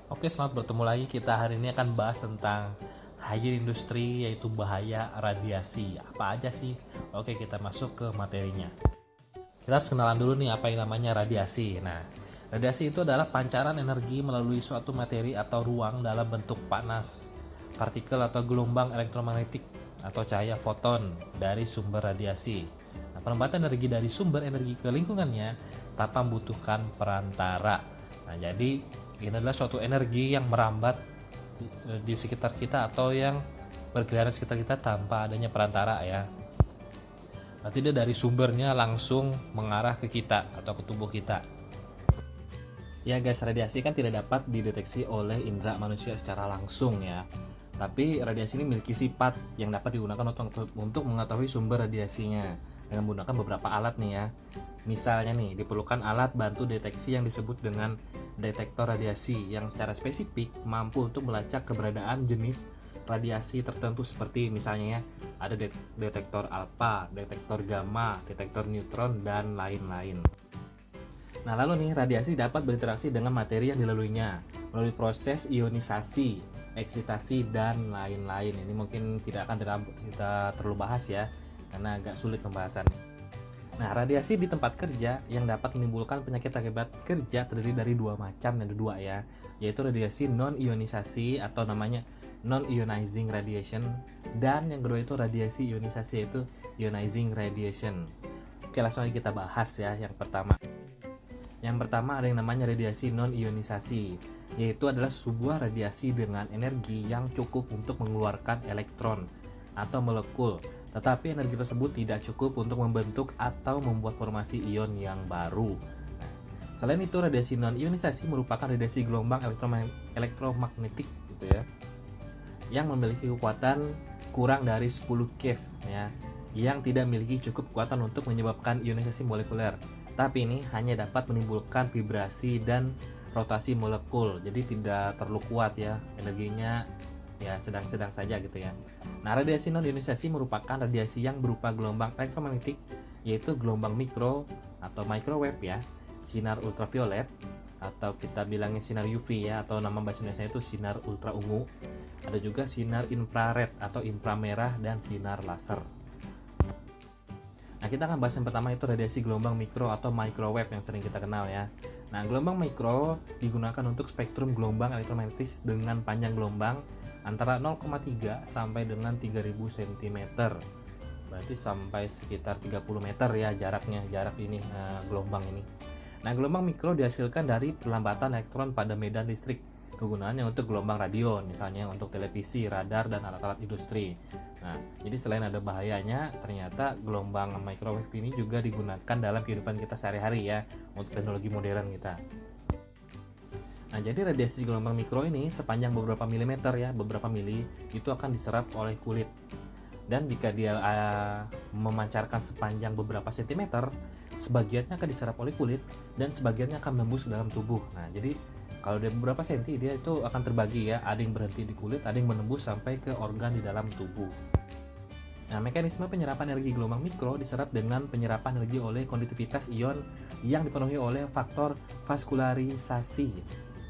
Oke, selamat bertemu lagi. Kita hari ini akan bahas tentang high industri, yaitu bahaya radiasi. Apa aja sih? Oke, kita masuk ke materinya. Kita harus kenalan dulu nih apa yang namanya radiasi. Nah, radiasi itu adalah pancaran energi melalui suatu materi atau ruang dalam bentuk panas, partikel atau gelombang elektromagnetik atau cahaya foton dari sumber radiasi. Nah, penempatan energi dari sumber energi ke lingkungannya tanpa membutuhkan perantara. Nah, jadi ini adalah suatu energi yang merambat di sekitar kita atau yang berkeliaran sekitar kita tanpa adanya perantara ya. Berarti dia dari sumbernya langsung mengarah ke kita atau ke tubuh kita. Ya guys, radiasi kan tidak dapat dideteksi oleh indera manusia secara langsung ya. Tapi radiasi ini memiliki sifat yang dapat digunakan untuk mengetahui sumber radiasinya dengan menggunakan beberapa alat nih ya. Misalnya nih, diperlukan alat bantu deteksi yang disebut dengan detektor radiasi yang secara spesifik mampu untuk melacak keberadaan jenis radiasi tertentu seperti misalnya ya, ada detektor alfa, detektor gamma, detektor neutron, dan lain-lain. Nah, lalu nih, radiasi dapat berinteraksi dengan materi yang dilaluinya melalui proses ionisasi, eksitasi, dan lain-lain. Ini mungkin tidak akan kita terlalu bahas ya, karena agak sulit pembahasannya. Nah, radiasi di tempat kerja yang dapat menimbulkan penyakit akibat kerja terdiri dari dua macam, ada dua ya, yaitu radiasi non-ionisasi atau namanya non-ionizing radiation, dan yang kedua itu radiasi ionisasi, yaitu ionizing radiation. Oke, langsung aja kita bahas ya yang pertama. Yang pertama ada yang namanya radiasi non-ionisasi, yaitu adalah sebuah radiasi dengan energi yang cukup untuk mengeluarkan elektron atau molekul, tetapi energi tersebut tidak cukup untuk membentuk atau membuat formasi ion yang baru. Nah, selain itu, radiasi non-ionisasi merupakan radiasi gelombang elektromagnetik gitu ya, yang memiliki kekuatan kurang dari 10 keV ya, yang tidak memiliki cukup kekuatan untuk menyebabkan ionisasi molekuler. Tapi ini hanya dapat menimbulkan vibrasi dan rotasi molekul, jadi tidak terlalu kuat ya, energinya ya sedang-sedang saja gitu ya. Nah, radiasi non-ionisasi merupakan radiasi yang berupa gelombang elektromagnetik, yaitu gelombang mikro atau microwave ya, sinar ultraviolet atau kita bilangnya sinar UV ya, atau nama bahasa Indonesia itu sinar ultra ungu. Ada juga sinar infrared atau inframerah dan sinar laser. Nah, kita akan bahas yang pertama itu radiasi gelombang mikro atau microwave yang sering kita kenal ya. Nah, gelombang mikro digunakan untuk spektrum gelombang elektromagnetis dengan panjang gelombang antara 0,3 sampai dengan 3000 cm. Berarti sampai sekitar 30 meter ya jarak ini gelombang ini. Nah, gelombang mikro dihasilkan dari perlambatan elektron pada medan listrik. Kegunaannya untuk gelombang radio, misalnya untuk televisi, radar, dan alat-alat industri. Nah, jadi selain ada bahayanya, ternyata gelombang microwave ini juga digunakan dalam kehidupan kita sehari-hari ya, untuk teknologi modern kita. Nah, jadi radiasi gelombang mikro ini sepanjang beberapa milimeter ya, beberapa mili, itu akan diserap oleh kulit. Dan jika dia memancarkan sepanjang beberapa sentimeter, sebagiannya akan diserap oleh kulit dan sebagiannya akan menembus ke dalam tubuh. Nah, jadi kalau dia beberapa senti, dia itu akan terbagi ya, ada yang berhenti di kulit, ada yang menembus sampai ke organ di dalam tubuh. Nah, mekanisme penyerapan energi gelombang mikro diserap dengan penyerapan energi oleh konduktivitas ion yang dipenuhi oleh faktor vaskularisasi,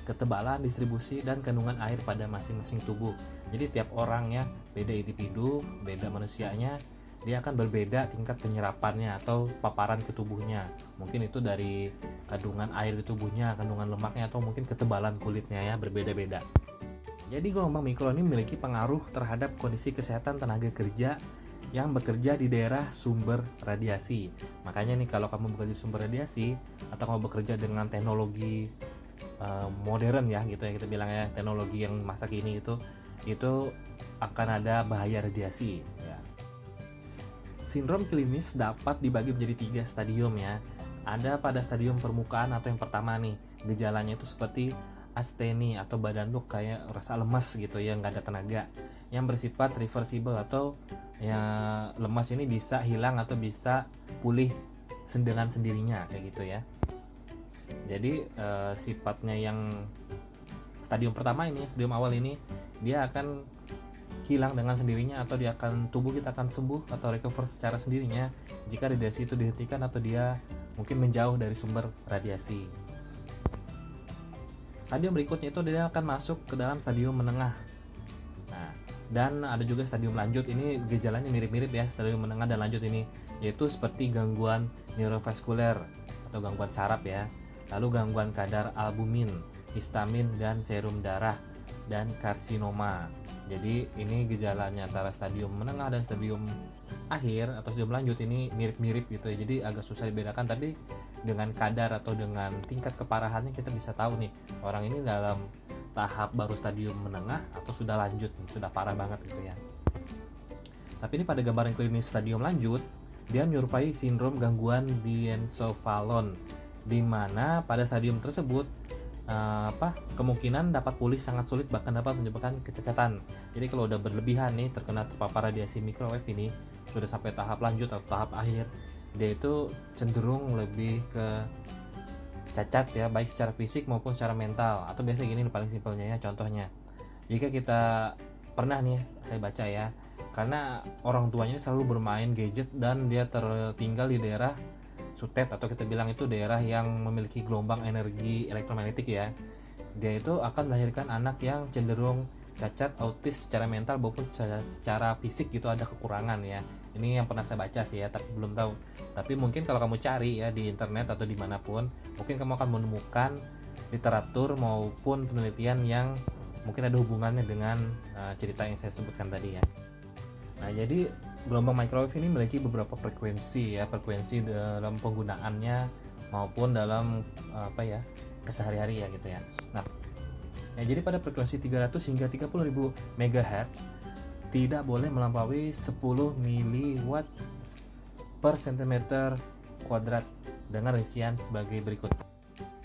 ketebalan, distribusi, dan kandungan air pada masing-masing tubuh. Jadi tiap orang ya, beda individu, beda manusianya, dia akan berbeda tingkat penyerapannya atau paparan ke tubuhnya. Mungkin itu dari kandungan air di tubuhnya, kandungan lemaknya, atau mungkin ketebalan kulitnya ya, berbeda-beda. Jadi gelombang mikro ini memiliki pengaruh terhadap kondisi kesehatan tenaga kerja yang bekerja di daerah sumber radiasi. Makanya nih, kalau kamu bekerja di sumber radiasi atau kamu bekerja dengan teknologi modern ya gitu ya, kita bilang ya, teknologi yang masa kini itu akan ada bahaya radiasi ya. Sindrom klinis dapat dibagi menjadi 3 stadium ya. Ada pada stadium permukaan atau yang pertama nih, gejalanya itu seperti asteni atau badan tuh kayak rasa lemas gitu ya, nggak ada tenaga, yang bersifat reversible atau ya lemas ini bisa hilang atau bisa pulih dengan sendirinya kayak gitu ya. Jadi sifatnya yang stadium pertama ini, stadium awal ini, dia akan hilang dengan sendirinya atau tubuh kita akan sembuh atau recover secara sendirinya jika radiasi itu dihentikan atau dia mungkin menjauh dari sumber radiasi. Stadium berikutnya itu dia akan masuk ke dalam stadium menengah. Nah, dan ada juga stadium lanjut. Ini gejalanya mirip-mirip ya, stadium menengah dan lanjut ini, yaitu seperti gangguan neurovaskuler atau gangguan saraf ya. Lalu gangguan kadar albumin, histamin dan serum darah, dan karsinoma. Jadi ini gejalanya antara stadium menengah dan stadium akhir atau stadium lanjut ini mirip-mirip gitu ya. Jadi agak susah dibedakan, tapi dengan kadar atau dengan tingkat keparahannya kita bisa tahu nih orang ini dalam tahap baru stadium menengah atau sudah lanjut, sudah parah banget gitu ya. Tapi ini pada gambaran klinis stadium lanjut, dia menyerupai sindrom gangguan diencephalon, di mana pada stadium tersebut kemungkinan dapat pulih sangat sulit, bahkan dapat menyebabkan kecacatan. Jadi kalau udah berlebihan nih terpapar radiasi microwave ini, sudah sampai tahap lanjut atau tahap akhir, dia itu cenderung lebih ke cacat ya, baik secara fisik maupun secara mental. Atau biasa gini paling simpelnya ya, contohnya jika kita pernah nih saya baca ya, karena orang tuanya selalu bermain gadget dan dia tertinggal di daerah sutet atau kita bilang itu daerah yang memiliki gelombang energi elektromagnetik ya, dia itu akan melahirkan anak yang cenderung cacat, autis secara mental maupun secara fisik gitu, ada kekurangan ya. Ini yang pernah saya baca sih ya, tapi belum tahu. Tapi mungkin kalau kamu cari ya di internet atau dimanapun, mungkin kamu akan menemukan literatur maupun penelitian yang mungkin ada hubungannya dengan cerita yang saya sebutkan tadi ya. Nah, jadi gelombang microwave ini memiliki beberapa frekuensi ya, frekuensi dalam penggunaannya maupun dalam kesehari-hari ya gitu ya. Nah, jadi pada frekuensi 300 hingga 30.000 MHz tidak boleh melampaui 10 miliwatt per cm kuadrat dengan rincian sebagai berikut.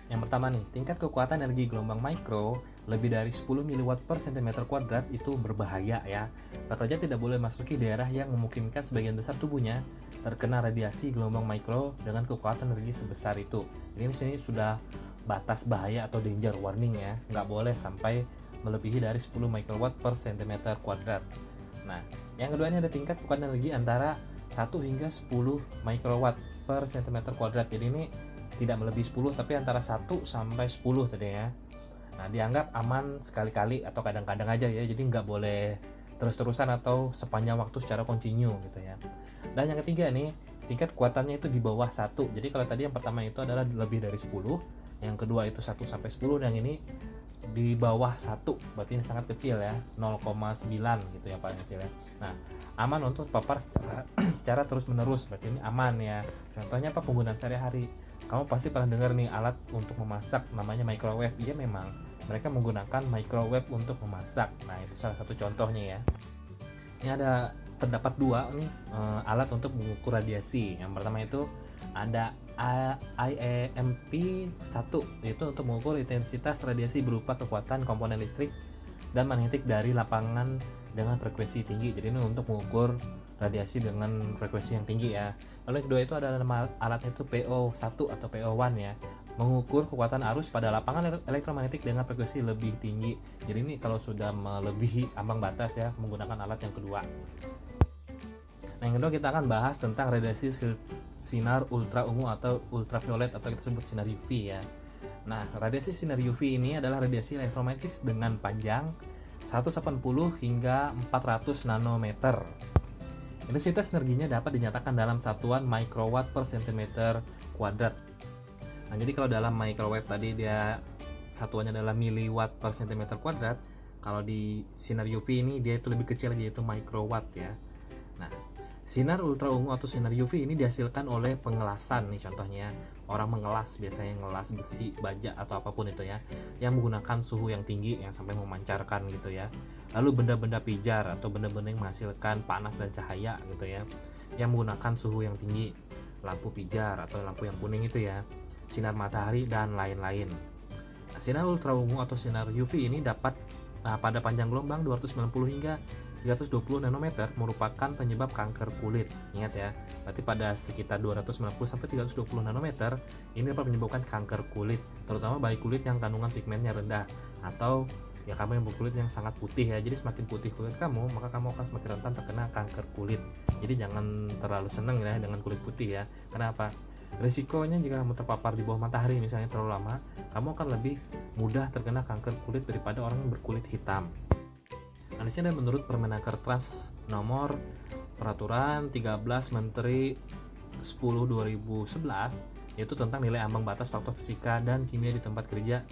Yang pertama nih, tingkat kekuatan energi gelombang mikro lebih dari 10 miliwatt per cm kuadrat itu berbahaya ya. Pekerja tidak boleh masuki daerah yang memungkinkan sebagian besar tubuhnya terkena radiasi gelombang mikro dengan kekuatan energi sebesar itu. Ini di sini sudah batas bahaya atau danger warning ya, nggak boleh sampai melebihi dari 10 microwatt per cm kuadrat. Nah, yang kedua ini ada tingkat kekuatan energi antara 1 hingga 10 microwatt per cm kuadrat. Jadi ini tidak melebihi 10 tapi antara 1 sampai 10 tadi ya. Nah, dianggap aman sekali-kali atau kadang-kadang aja ya, jadi nggak boleh terus-terusan atau sepanjang waktu secara kontinu gitu ya. Dan yang ketiga nih, tingkat kekuatannya itu di bawah 1. Jadi kalau tadi yang pertama itu adalah lebih dari 10, yang kedua itu 1 sampai 10, dan ini di bawah 1, berarti ini sangat kecil ya, 0,9 gitu yang paling kecil ya. Nah, aman untuk terpapar secara terus-menerus, berarti ini aman ya. Contohnya apa? Penggunaan sehari-hari. Kamu pasti pernah dengar nih alat untuk memasak namanya microwave. Iya, memang mereka menggunakan microwave untuk memasak. Nah, itu salah satu contohnya ya. Ini terdapat dua nih alat untuk mengukur radiasi. Yang pertama itu ada IEMP-1, yaitu untuk mengukur intensitas radiasi berupa kekuatan komponen listrik dan magnetik dari lapangan dengan frekuensi tinggi. Jadi ini untuk mengukur radiasi dengan frekuensi yang tinggi ya. Lalu yang kedua itu ada alat itu PO1 atau PO1 ya, mengukur kekuatan arus pada lapangan elektromagnetik dengan frekuensi lebih tinggi. Jadi ini kalau sudah melebihi ambang batas ya, menggunakan alat yang kedua. Nah, yang kedua kita akan bahas tentang radiasi sinar ultra ungu atau ultraviolet atau kita sebut sinar UV ya. Nah, radiasi sinar UV ini adalah radiasi elektromagnetis dengan panjang 180 hingga 400 nanometer. Intensitas energinya dapat dinyatakan dalam satuan microwatt per cm kuadrat. Nah, jadi kalau dalam microwave tadi dia satuannya adalah miliwatt per cm kuadrat, kalau di sinar UV ini dia itu lebih kecil lagi, yaitu microwatt ya. Nah, sinar ultra ungu atau sinar UV ini dihasilkan oleh pengelasan nih, contohnya orang mengelas, biasanya ngelas besi, baja atau apapun itu ya, yang menggunakan suhu yang tinggi yang sampai memancarkan gitu ya. Lalu benda-benda pijar atau benda-benda yang menghasilkan panas dan cahaya gitu ya, yang menggunakan suhu yang tinggi, lampu pijar atau lampu yang kuning itu ya, sinar matahari dan lain-lain. Nah, sinar ultra ungu atau sinar UV ini dapat pada panjang gelombang 290 hingga 320 nanometer merupakan penyebab kanker kulit. Ingat ya, berarti pada sekitar 290 sampai 320 nanometer ini dapat menyebabkan kanker kulit, terutama bagi kulit yang kandungan pigmennya rendah atau ya kamu yang berkulit yang sangat putih ya. Jadi semakin putih kulit kamu, maka kamu akan semakin rentan terkena kanker kulit. Jadi jangan terlalu seneng ya dengan kulit putih ya. Kenapa? Risikonya jika kamu terpapar di bawah matahari misalnya terlalu lama, kamu akan lebih mudah terkena kanker kulit daripada orang yang berkulit hitam. Nah, di sini menurut Permenaker Trans nomor Peraturan 13 Menteri 10 2011, yaitu tentang nilai ambang batas faktor fisika dan kimia di tempat kerja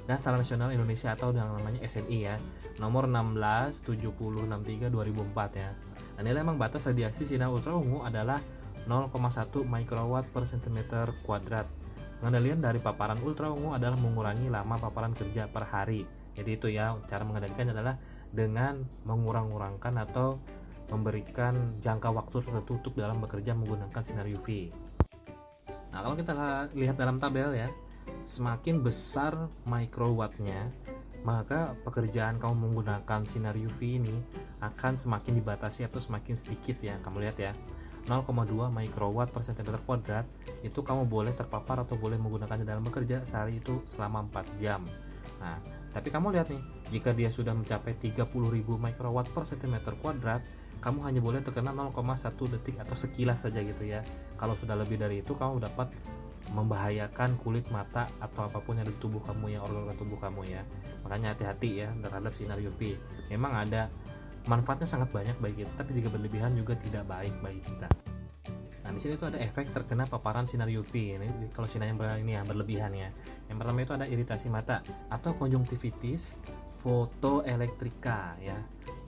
dan Standar Nasional Indonesia atau yang namanya SNI ya, nomor 16 7063 2004 ya. Nah, nilai ambang batas radiasi sinar ultra ungu adalah 0,1 mikrowatt per centimeter kuadrat. Pengendalian dari paparan ultra ungu adalah mengurangi lama paparan kerja per hari. Jadi itu ya, cara mengendalikan adalah dengan mengurang-urangkan atau memberikan jangka waktu tertutup dalam bekerja menggunakan sinar UV. Nah, kalau kita lihat dalam tabel ya, semakin besar microwattnya, maka pekerjaan kamu menggunakan sinar UV ini akan semakin dibatasi atau semakin sedikit ya. Kamu lihat ya, 0,2 mikrowatt per centimeter kuadrat itu kamu boleh terpapar atau boleh menggunakannya dalam bekerja sehari itu selama 4 jam. Nah, tapi kamu lihat nih, jika dia sudah mencapai 30.000 mikrowatt per centimeter kuadrat, kamu hanya boleh terkena 0,1 detik atau sekilas saja gitu ya. Kalau sudah lebih dari itu, kamu dapat membahayakan kulit, mata, atau apapun yang ada di tubuh kamu ya, organ-organ tubuh kamu ya. Makanya hati-hati ya terhadap sinar UV. Memang ada manfaatnya sangat banyak bagi kita, tapi jika berlebihan juga tidak baik bagi kita. Nah, di sini tuh ada efek terkena paparan sinar UV. Ini kalau sinar yang berlebihan ya. Yang pertama itu ada iritasi mata atau konjungtivitis fotoelektrika ya.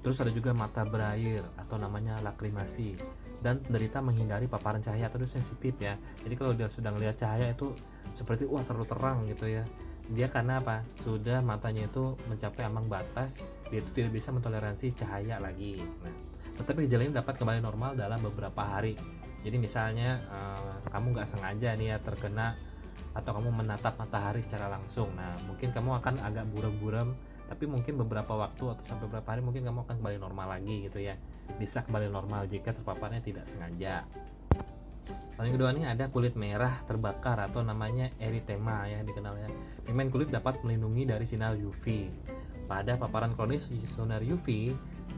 Terus ada juga mata berair atau namanya lakrimasi, dan penderita menghindari paparan cahaya atau sensitif ya. Jadi kalau dia sudah melihat cahaya itu seperti terlalu terang gitu ya, dia karena apa? Sudah matanya itu mencapai ambang batas, dia itu tidak bisa mentoleransi cahaya lagi. Nah, tetapi gejala ini dapat kembali normal dalam beberapa hari. Jadi misalnya kamu nggak sengaja nih ya terkena atau kamu menatap matahari secara langsung, nah mungkin kamu akan agak buram-buram, tapi mungkin beberapa waktu atau sampai beberapa hari mungkin kamu akan kembali normal lagi gitu ya. Bisa kembali normal jika terpaparnya tidak sengaja. Lalu yang kedua nih ada kulit merah terbakar atau namanya eritema ya, dikenal ya. Pigmen kulit dapat melindungi dari sinar UV. Pada paparan kronis sinar UV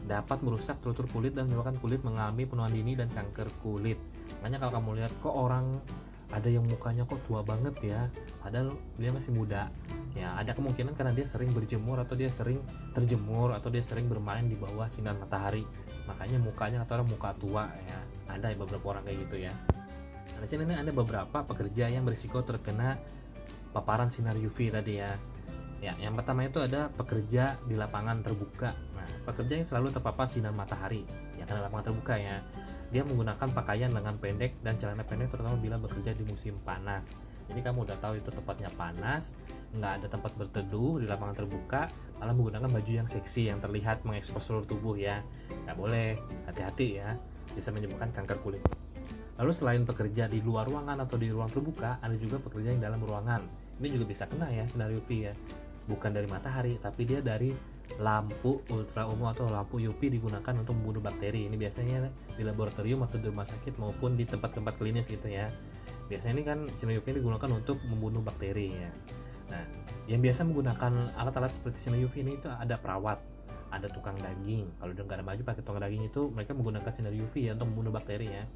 dapat merusak struktur kulit dan menyebabkan kulit mengalami penuaan dini dan kanker kulit. Makanya kalau kamu lihat kok orang ada yang mukanya kok tua banget ya, padahal dia masih muda ya, ada kemungkinan karena dia sering berjemur atau dia sering terjemur atau dia sering bermain di bawah sinar matahari, makanya mukanya atau orang muka tua ya. Ada beberapa orang kayak gitu ya. Nah, di sini ada beberapa pekerja yang berisiko terkena paparan sinar UV tadi ya. Ya, yang pertama itu ada pekerja di lapangan terbuka. Nah, pekerja yang selalu terpapar sinar matahari ya, karena lapangan terbuka ya. Dia menggunakan pakaian lengan pendek dan celana pendek terutama bila bekerja di musim panas. Jadi kamu udah tahu itu tempatnya panas, nggak ada tempat berteduh di lapangan terbuka, malah menggunakan baju yang seksi yang terlihat mengekspos seluruh tubuh ya. Nggak boleh, hati-hati ya, bisa menyebabkan kanker kulit. Lalu selain pekerja di luar ruangan atau di ruang terbuka, ada juga pekerja yang dalam ruangan. Ini juga bisa kena ya sinar UV ya. Bukan dari matahari, tapi dia dari lampu ultra ungu atau lampu UV digunakan untuk membunuh bakteri. Ini biasanya di laboratorium atau di rumah sakit maupun di tempat-tempat klinis gitu ya. Biasanya ini kan sinar UV digunakan untuk membunuh bakteri ya. Nah, yang biasa menggunakan alat-alat seperti sinar UV ini itu ada perawat, ada tukang daging. Kalau udah nggak ada baju pakai tukang daging itu mereka menggunakan sinar UV ya untuk membunuh bakteri ya.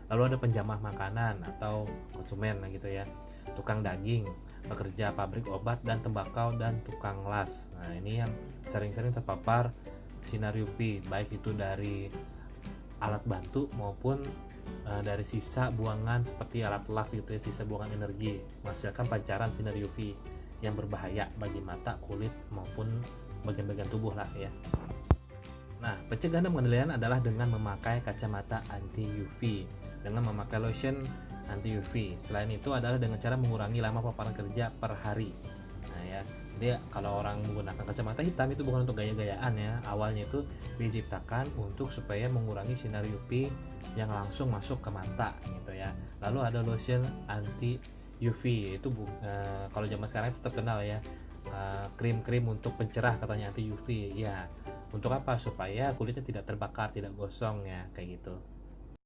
Lalu ada penjamah makanan atau konsumen gitu ya, tukang daging, pekerja pabrik obat dan tembakau, dan tukang las. Nah, ini yang sering-sering terpapar sinar UV, baik itu dari alat bantu maupun dari sisa buangan seperti alat las gitu ya, sisa buangan energi menghasilkan pancaran sinar UV yang berbahaya bagi mata, kulit maupun bagian-bagian tubuh lah ya. Nah, pencegahan dan pengendalian adalah dengan memakai kacamata anti UV, dengan memakai lotion anti UV. Selain itu adalah dengan cara mengurangi lama paparan kerja per hari. Nah ya, jadi kalau orang menggunakan kacamata hitam itu bukan untuk gaya-gayaan ya. Awalnya itu diciptakan untuk supaya mengurangi sinar UV yang langsung masuk ke mata gitu ya. Lalu ada lotion anti UV, itu kalau zaman sekarang itu terkenal ya. Krim-krim untuk pencerah katanya anti UV ya. Untuk apa? Supaya kulitnya tidak terbakar, tidak gosong ya, kayak gitu.